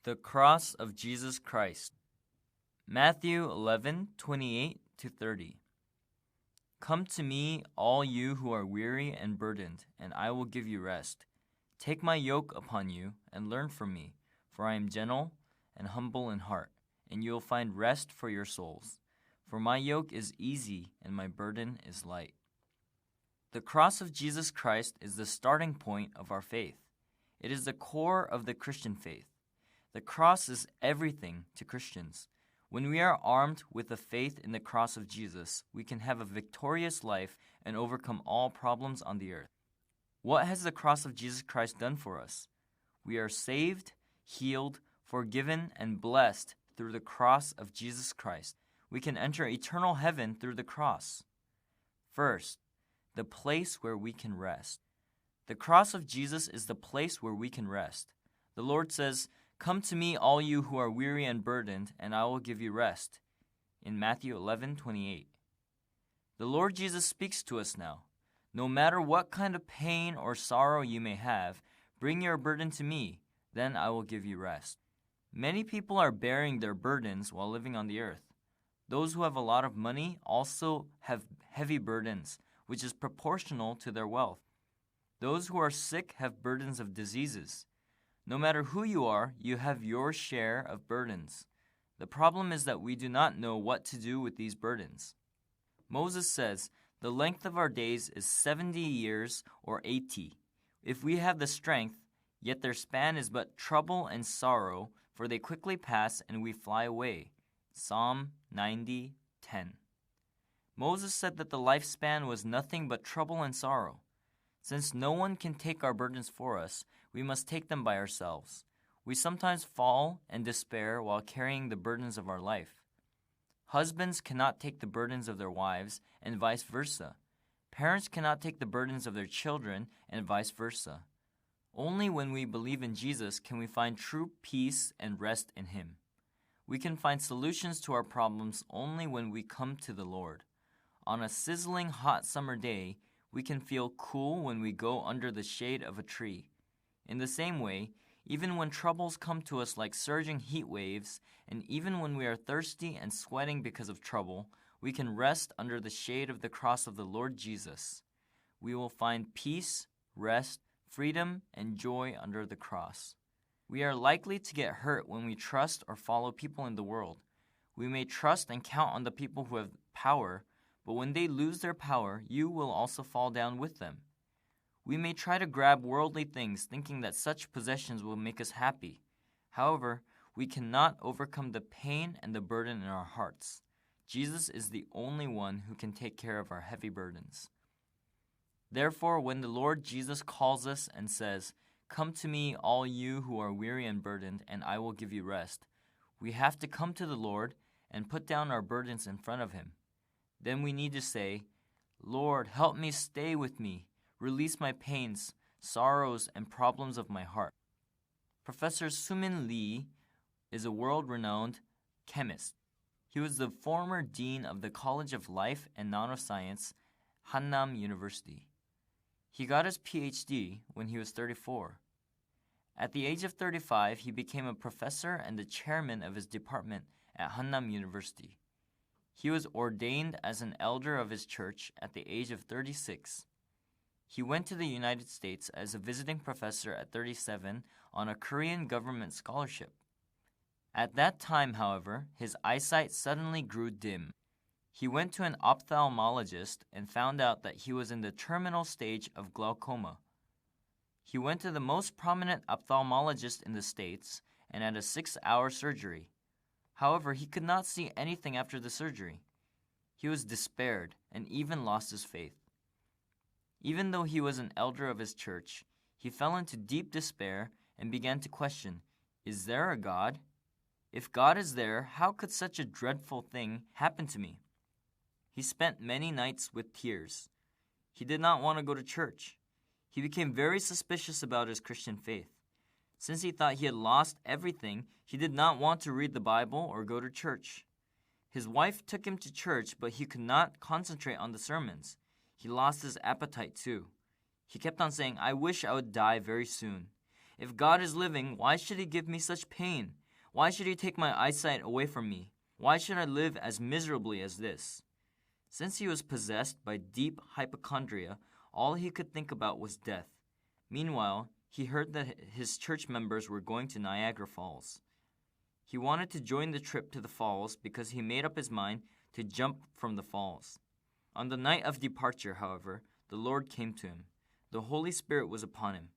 The cross of Jesus Christ. Matthew 11:28-30. Come to me, all you who are weary and burdened, and I will give you rest. Take my yoke upon you and learn from me, for I am gentle and humble in heart, and you will find rest for your souls. For my yoke is easy and my burden is light. The cross of Jesus Christ is the starting point of our faith. It is the core of the Christian faith. The cross is everything to Christians. When we are armed with the faith in the cross of Jesus, we can have a victorious life and overcome all problems on the earth. What has the cross of Jesus Christ done for us? We are saved, healed, forgiven, and blessed through the cross of Jesus Christ. We can enter eternal heaven through the cross. First, the place where we can rest. The cross of Jesus is the place where we can rest. The Lord says, "Come to me, all you who are weary and burdened, and I will give you rest," in Matthew 11:28. The Lord Jesus speaks to us now. No matter what kind of pain or sorrow you may have, bring your burden to me, then I will give you rest. Many people are bearing their burdens while living on the earth. Those who have a lot of money also have heavy burdens, which is proportional to their wealth. Those who are sick have burdens of diseases. No matter who you are, you have your share of burdens. The problem is that we do not know what to do with these burdens. Moses says, "The length of our days is 70 years or 80. If we have the strength, yet their span is but trouble and sorrow, for they quickly pass and we fly away." Psalm 90:10. Moses said that the lifespan was nothing but trouble and sorrow. Since no one can take our burdens for us, we must take them by ourselves. We sometimes fall and despair while carrying the burdens of our life. Husbands cannot take the burdens of their wives, and vice versa. Parents cannot take the burdens of their children, and vice versa. Only when we believe in Jesus can we find true peace and rest in Him. We can find solutions to our problems only when we come to the Lord. On a sizzling hot summer day, we can feel cool when we go under the shade of a tree. In the same way, even when troubles come to us like surging heat waves, and even when we are thirsty and sweating because of trouble, we can rest under the shade of the cross of the Lord Jesus. We will find peace, rest, freedom, and joy under the cross. We are likely to get hurt when we trust or follow people in the world. We may trust and count on the people who have power, but when they lose their power, you will also fall down with them. We may try to grab worldly things thinking that such possessions will make us happy. However, we cannot overcome the pain and the burden in our hearts. Jesus is the only one who can take care of our heavy burdens. Therefore, when the Lord Jesus calls us and says, "Come to me, all you who are weary and burdened, and I will give you rest," we have to come to the Lord and put down our burdens in front of Him. Then we need to say, "Lord, help me, stay with me. Release my pains, sorrows, and problems of my heart." Professor Sumin Lee is a world-renowned chemist. He was the former dean of the College of Life and Nanoscience, Hannam University. He got his PhD when he was 34. At the age of 35, he became a professor and the chairman of his department at Hannam University. He was ordained as an elder of his church at the age of 36. He went to the United States as a visiting professor at 37 on a Korean government scholarship. At that time, however, his eyesight suddenly grew dim. He went to an ophthalmologist and found out that he was in the terminal stage of glaucoma. He went to the most prominent ophthalmologist in the States and had a 6-hour surgery. However, he could not see anything after the surgery. He was despaired and even lost his faith. Even though he was an elder of his church, he fell into deep despair and began to question, "Is there a God? If God is there, how could such a dreadful thing happen to me?" He spent many nights with tears. He did not want to go to church. He became very suspicious about his Christian faith. Since he thought he had lost everything, he did not want to read the Bible or go to church. His wife took him to church, but he could not concentrate on the sermons. He lost his appetite too. He kept on saying, "I wish I would die very soon. If God is living, why should he give me such pain? Why should he take my eyesight away from me? Why should I live as miserably as this?" Since he was possessed by deep hypochondria, all he could think about was death. Meanwhile, he heard that his church members were going to Niagara Falls. He wanted to join the trip to the falls because he made up his mind to jump from the falls. On the night of departure, however, the Lord came to him. The Holy Spirit was upon him.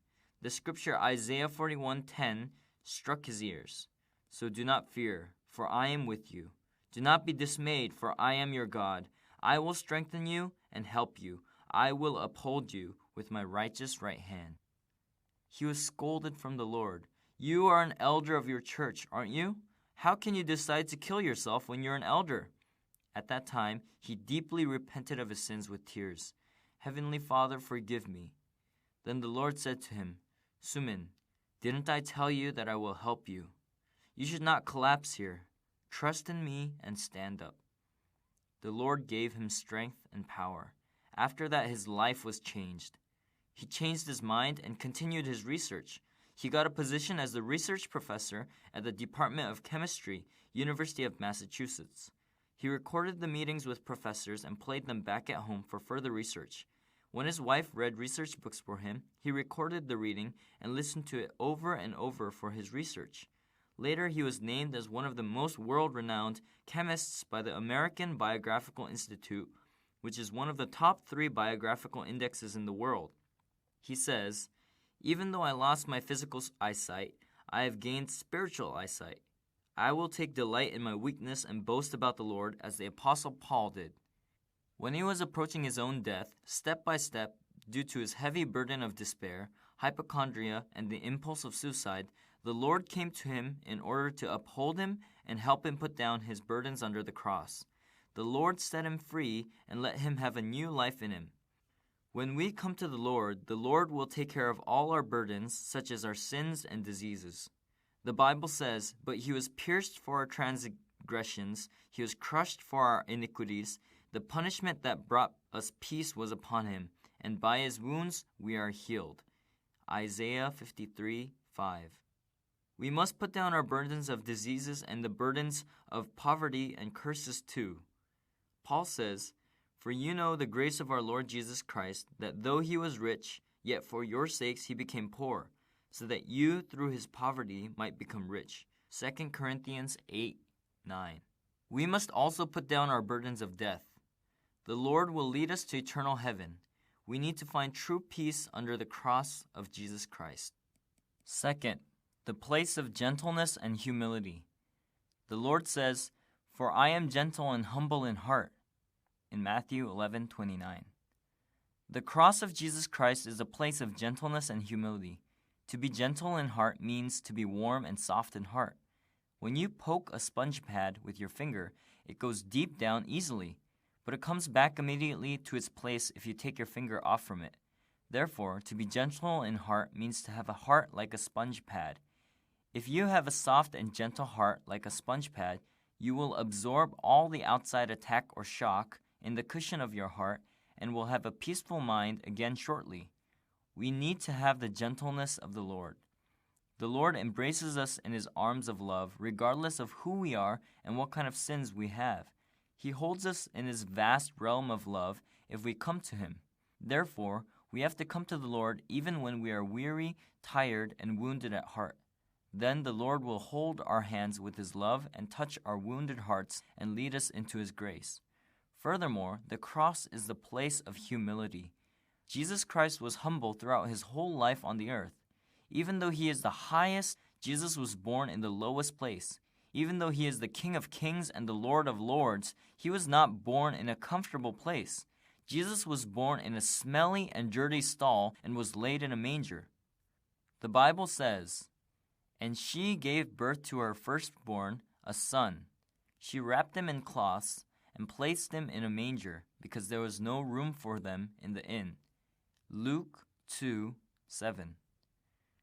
The scripture Isaiah 41:10 struck his ears. "So do not fear, for I am with you. Do not be dismayed, for I am your God. I will strengthen you and help you. I will uphold you with my righteous right hand." He was scolded from the Lord. "You are an elder of your church, aren't you? How can you decide to kill yourself when you're an elder?" At that time, he deeply repented of his sins with tears. "Heavenly Father, forgive me." Then the Lord said to him, "Sumin, didn't I tell you that I will help you? You should not collapse here. Trust in me and stand up." The Lord gave him strength and power. After that, his life was changed. He changed his mind and continued his research. He got a position as the research professor at the Department of Chemistry, University of Massachusetts. He recorded the meetings with professors and played them back at home for further research. When his wife read research books for him, he recorded the reading and listened to it over and over for his research. Later, he was named as one of the most world-renowned chemists by the American Biographical Institute, which is one of the top 3 biographical indexes in the world. He says, "Even though I lost my physical eyesight, I have gained spiritual eyesight. I will take delight in my weakness and boast about the Lord as the Apostle Paul did." When he was approaching his own death, step by step, due to his heavy burden of despair, hypochondria, and the impulse of suicide, the Lord came to him in order to uphold him and help him put down his burdens under the cross. The Lord set him free and let him have a new life in him. When we come to the Lord will take care of all our burdens, such as our sins and diseases. The Bible says, "But he was pierced for our transgressions, he was crushed for our iniquities. The punishment that brought us peace was upon him, and by his wounds we are healed." Isaiah 53:5. We must put down our burdens of diseases and the burdens of poverty and curses too. Paul says, "For you know the grace of our Lord Jesus Christ, that though he was rich, yet for your sakes he became poor, so that you through his poverty might become rich." 2 Corinthians 8:9. We must also put down our burdens of death. The Lord will lead us to eternal heaven. We need to find true peace under the cross of Jesus Christ. Second, the place of gentleness and humility. The Lord says, "For I am gentle and humble in heart," in Matthew 11:29. The cross of Jesus Christ is a place of gentleness and humility. To be gentle in heart means to be warm and soft in heart. When you poke a sponge pad with your finger, it goes deep down easily, but it comes back immediately to its place if you take your finger off from it. Therefore, to be gentle in heart means to have a heart like a sponge pad. If you have a soft and gentle heart like a sponge pad, you will absorb all the outside attack or shock in the cushion of your heart and will have a peaceful mind again shortly. We need to have the gentleness of the Lord. The Lord embraces us in his arms of love, regardless of who we are and what kind of sins we have. He holds us in his vast realm of love if we come to him. Therefore, we have to come to the Lord even when we are weary, tired, and wounded at heart. Then the Lord will hold our hands with his love and touch our wounded hearts and lead us into his grace. Furthermore, the cross is the place of humility. Jesus Christ was humble throughout his whole life on the earth. Even though he is the highest, Jesus was born in the lowest place. Even though he is the King of Kings and the Lord of Lords, he was not born in a comfortable place. Jesus was born in a smelly and dirty stall and was laid in a manger. The Bible says, "And she gave birth to her firstborn, a son. She wrapped him in cloths and placed him in a manger because there was no room for them in the inn." Luke 2:7.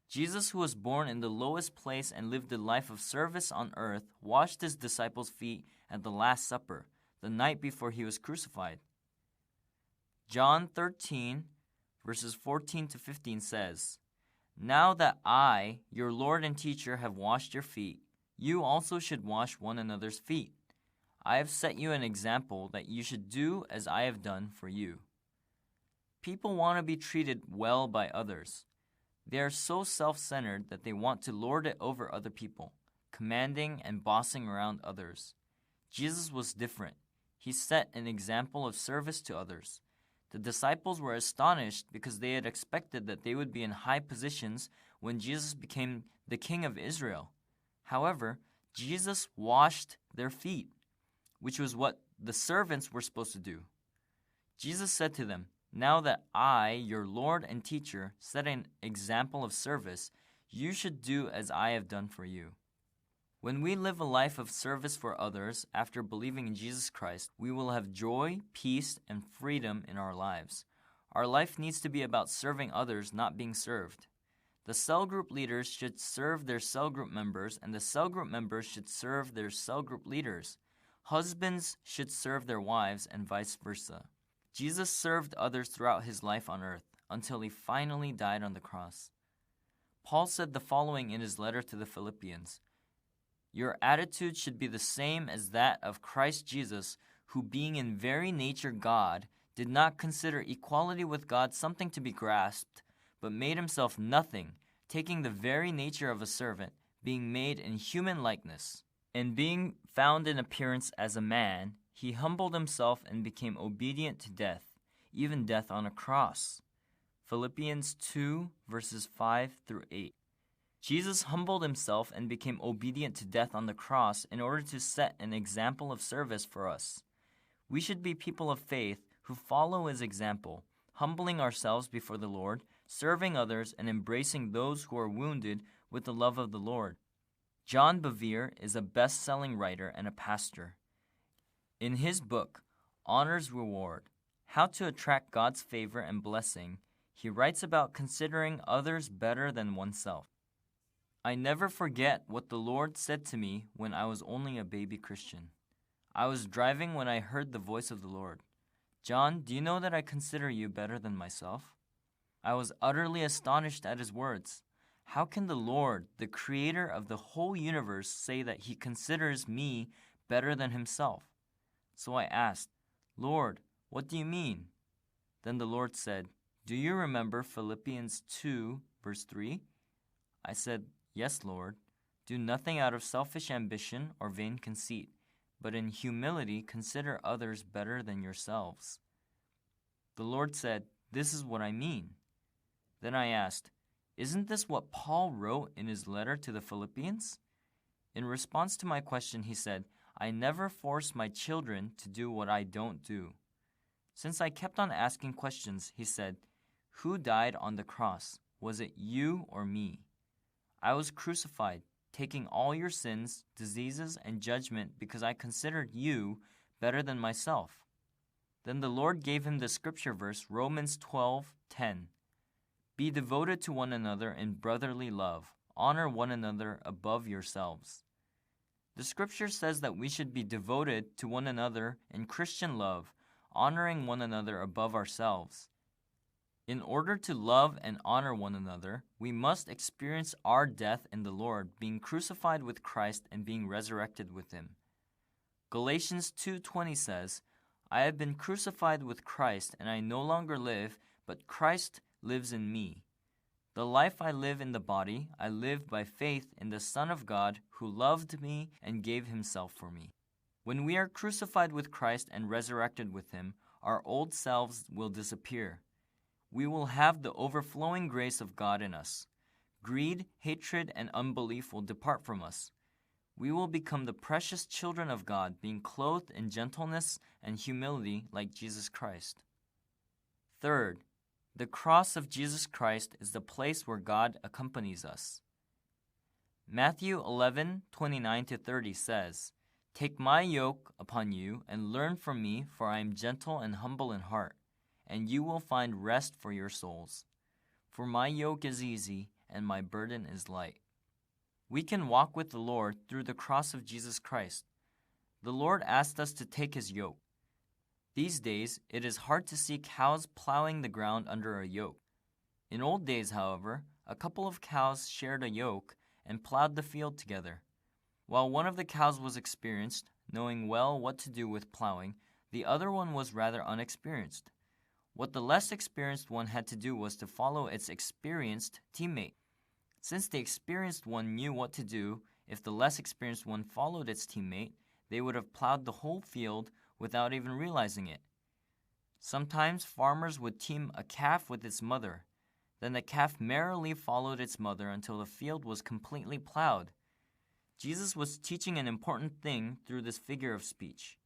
Jesus, who was born in the lowest place and lived a life of service on earth, washed his disciples' feet at the Last Supper, the night before he was crucified. John 13, verses 14 to 15 says, Now that I, your Lord and teacher, have washed your feet, you also should wash one another's feet. I have set you an example that you should do as I have done for you. People want to be treated well by others. They are so self-centered that they want to lord it over other people, commanding and bossing around others. Jesus was different. He set an example of service to others. The disciples were astonished because they had expected that they would be in high positions when Jesus became the king of Israel. However, Jesus washed their feet, which was what the servants were supposed to do. Jesus said to them, "Now that I, your Lord and teacher, set an example of service, you should do as I have done for you." When we live a life of service for others after believing in Jesus Christ, we will have joy, peace, and freedom in our lives. Our life needs to be about serving others, not being served. The cell group leaders should serve their cell group members, and the cell group members should serve their cell group leaders. Husbands should serve their wives, and vice versa. Jesus served others throughout his life on earth until he finally died on the cross. Paul said the following in his letter to the Philippians: "Your attitude should be the same as that of Christ Jesus, who being in very nature God, did not consider equality with God something to be grasped, but made himself nothing, taking the very nature of a servant, being made in human likeness. And being found in appearance as a man, he humbled himself and became obedient to death, even death on a cross." Philippians 2, verses 5 through 8. Jesus humbled himself and became obedient to death on the cross in order to set an example of service for us. We should be people of faith who follow his example, humbling ourselves before the Lord, serving others, and embracing those who are wounded with the love of the Lord. John Bevere is a best-selling writer and a pastor. In his book, Honor's Reward: How to Attract God's Favor and Blessing, he writes about considering others better than oneself. "I never forget what the Lord said to me when I was only a baby Christian. I was driving when I heard the voice of the Lord. 'John, do you know that I consider you better than myself?' I was utterly astonished at his words. How can the Lord, the creator of the whole universe, say that he considers me better than himself? So I asked, 'Lord, what do you mean?' Then the Lord said, 'Do you remember Philippians 2, verse 3? I said, 'Yes, Lord. Do nothing out of selfish ambition or vain conceit, but in humility consider others better than yourselves.' The Lord said, 'This is what I mean.' Then I asked, 'Isn't this what Paul wrote in his letter to the Philippians?' In response to my question, he said, 'I never force my children to do what I don't do.' Since I kept on asking questions, he said, 'Who died on the cross? Was it you or me? I was crucified, taking all your sins, diseases, and judgment because I considered you better than myself.' Then the Lord gave him the scripture verse, Romans 12:10. 'Be devoted to one another in brotherly love. Honor one another above yourselves.' The scripture says that we should be devoted to one another in Christian love, honoring one another above ourselves. In order to love and honor one another, we must experience our death in the Lord, being crucified with Christ and being resurrected with him. Galatians 2:20 says, 'I have been crucified with Christ, and I no longer live, but Christ lives in me. The life I live in the body, I live by faith in the Son of God who loved me and gave himself for me.' When we are crucified with Christ and resurrected with him, our old selves will disappear. We will have the overflowing grace of God in us. Greed, hatred, and unbelief will depart from us. We will become the precious children of God, being clothed in gentleness and humility like Jesus Christ. Third, the cross of Jesus Christ is the place where God accompanies us. Matthew 11:29-30 says, 'Take my yoke upon you and learn from me, for I am gentle and humble in heart, and you will find rest for your souls. For my yoke is easy and my burden is light.' We can walk with the Lord through the cross of Jesus Christ. The Lord asked us to take his yoke. These days, it is hard to see cows plowing the ground under a yoke. In old days, however, a couple of cows shared a yoke and plowed the field together. While one of the cows was experienced, knowing well what to do with plowing, the other one was rather unexperienced. What the less experienced one had to do was to follow its experienced teammate. Since the experienced one knew what to do, if the less experienced one followed its teammate, they would have plowed the whole field without even realizing it. Sometimes farmers would team a calf with its mother. Then the calf merrily followed its mother until the field was completely plowed. Jesus was teaching an important thing through this figure of speech.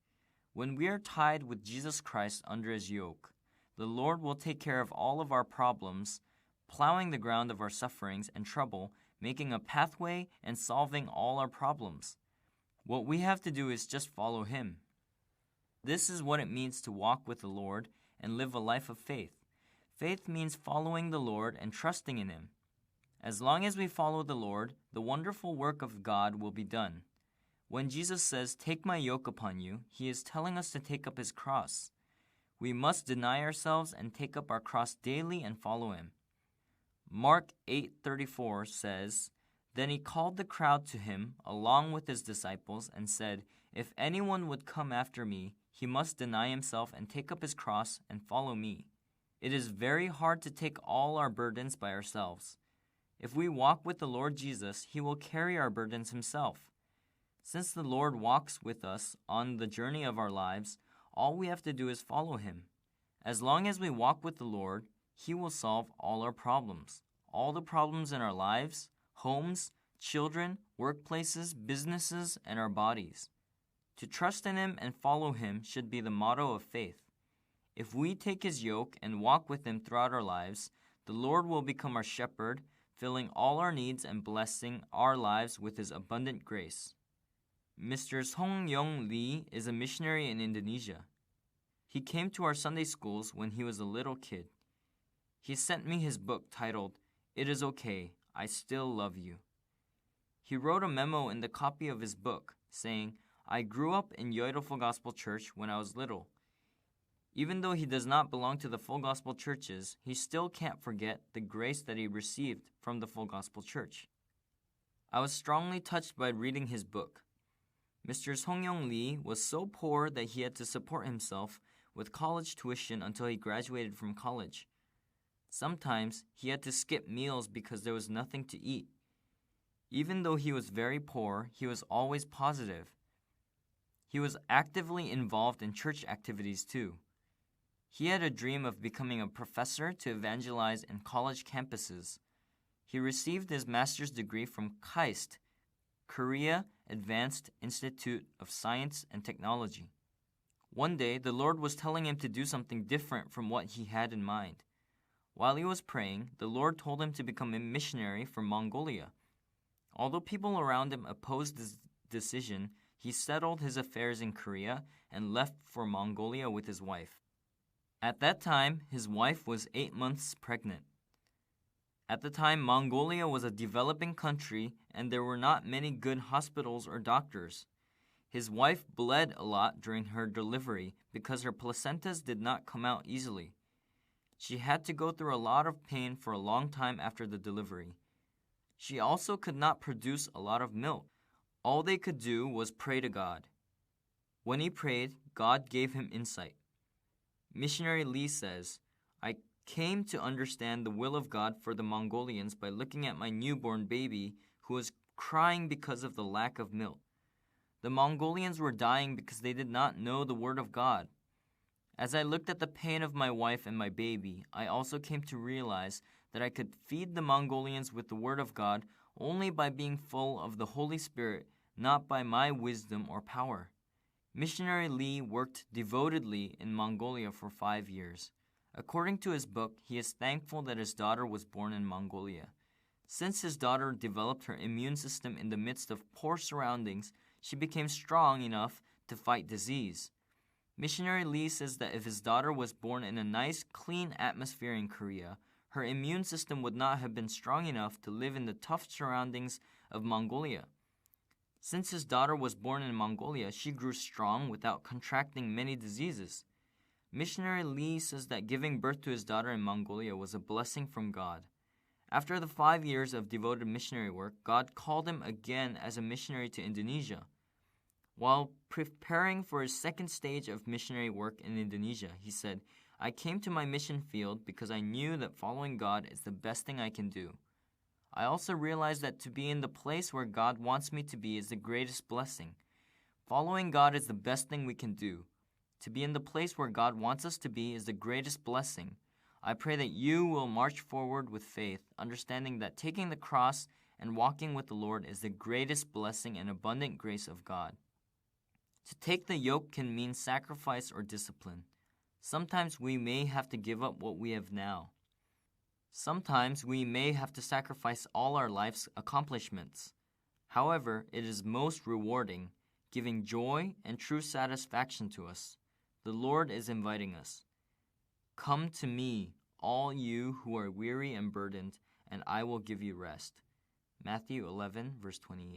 When we are tied with Jesus Christ under his yoke, the Lord will take care of all of our problems, plowing the ground of our sufferings and trouble, making a pathway and solving all our problems. What we have to do is just follow him. This is what it means to walk with the Lord and live a life of faith. Faith means following the Lord and trusting in him. As long as we follow the Lord, the wonderful work of God will be done. When Jesus says, "Take my yoke upon you," he is telling us to take up his cross. We must deny ourselves and take up our cross daily and follow him. Mark 8:34 says, "Then he called the crowd to him along with his disciples and said, 'If anyone would come after me, he must deny himself and take up his cross and follow me.'" It is very hard to take all our burdens by ourselves. If we walk with the Lord Jesus, he will carry our burdens himself. Since the Lord walks with us on the journey of our lives, all we have to do is follow him. As long as we walk with the Lord, he will solve all our problems. All the problems in our lives, homes, children, workplaces, businesses, and our bodies. To trust in him and follow him should be the motto of faith. If we take his yoke and walk with him throughout our lives, the Lord will become our shepherd, filling all our needs and blessing our lives with his abundant grace. Mr. Song Young Lee is a missionary in Indonesia. He came to our Sunday schools when he was a little kid. He sent me his book titled, "It Is Okay, I Still Love You." He wrote a memo in the copy of his book saying, "I grew up in Yoido Full Gospel Church when I was little." Even though he does not belong to the Full Gospel churches, he still can't forget the grace that he received from the Full Gospel Church. I was strongly touched by reading his book. Mr. Song-Young Lee was so poor that he had to support himself with college tuition until he graduated from college. Sometimes he had to skip meals because there was nothing to eat. Even though he was very poor, he was always positive. He was actively involved in church activities too. He had a dream of becoming a professor to evangelize in college campuses. He received his master's degree from KAIST, Korea Advanced Institute of Science and Technology. One day, the Lord was telling him to do something different from what he had in mind. While he was praying, the Lord told him to become a missionary for Mongolia. Although people around him opposed this decision, he settled his affairs in Korea and left for Mongolia with his wife. At that time, his wife was 8 months pregnant. At the time, Mongolia was a developing country and there were not many good hospitals or doctors. His wife bled a lot during her delivery because her placentas did not come out easily. She had to go through a lot of pain for a long time after the delivery. She also could not produce a lot of milk. All they could do was pray to God. When he prayed, God gave him insight. Missionary Lee says, "I came to understand the will of God for the Mongolians by looking at my newborn baby who was crying because of the lack of milk. The Mongolians were dying because they did not know the word of God. As I looked at the pain of my wife and my baby, I also came to realize that I could feed the Mongolians with the word of God only by being full of the Holy Spirit, not by my wisdom or power." Missionary Lee worked devotedly in Mongolia for 5 years. According to his book, he is thankful that his daughter was born in Mongolia. Since his daughter developed her immune system in the midst of poor surroundings, she became strong enough to fight disease. Missionary Lee says that if his daughter was born in a nice, clean atmosphere in Korea, her immune system would not have been strong enough to live in the tough surroundings of Mongolia. Since his daughter was born in Mongolia, she grew strong without contracting many diseases. Missionary Lee says that giving birth to his daughter in Mongolia was a blessing from God. After the 5 years of devoted missionary work, God called him again as a missionary to Indonesia. While preparing for his second stage of missionary work in Indonesia, he said, "I came to my mission field because I knew that following God is the best thing I can do. I also realized that to be in the place where God wants me to be is the greatest blessing. Following God is the best thing we can do. To be in the place where God wants us to be is the greatest blessing. I pray that you will march forward with faith, understanding that taking the cross and walking with the Lord is the greatest blessing and abundant grace of God." To take the yoke can mean sacrifice or discipline. Sometimes we may have to give up what we have now. Sometimes we may have to sacrifice all our life's accomplishments. However, it is most rewarding, giving joy and true satisfaction to us. The Lord is inviting us. "Come to me, all you who are weary and burdened, and I will give you rest." Matthew 11, verse 28.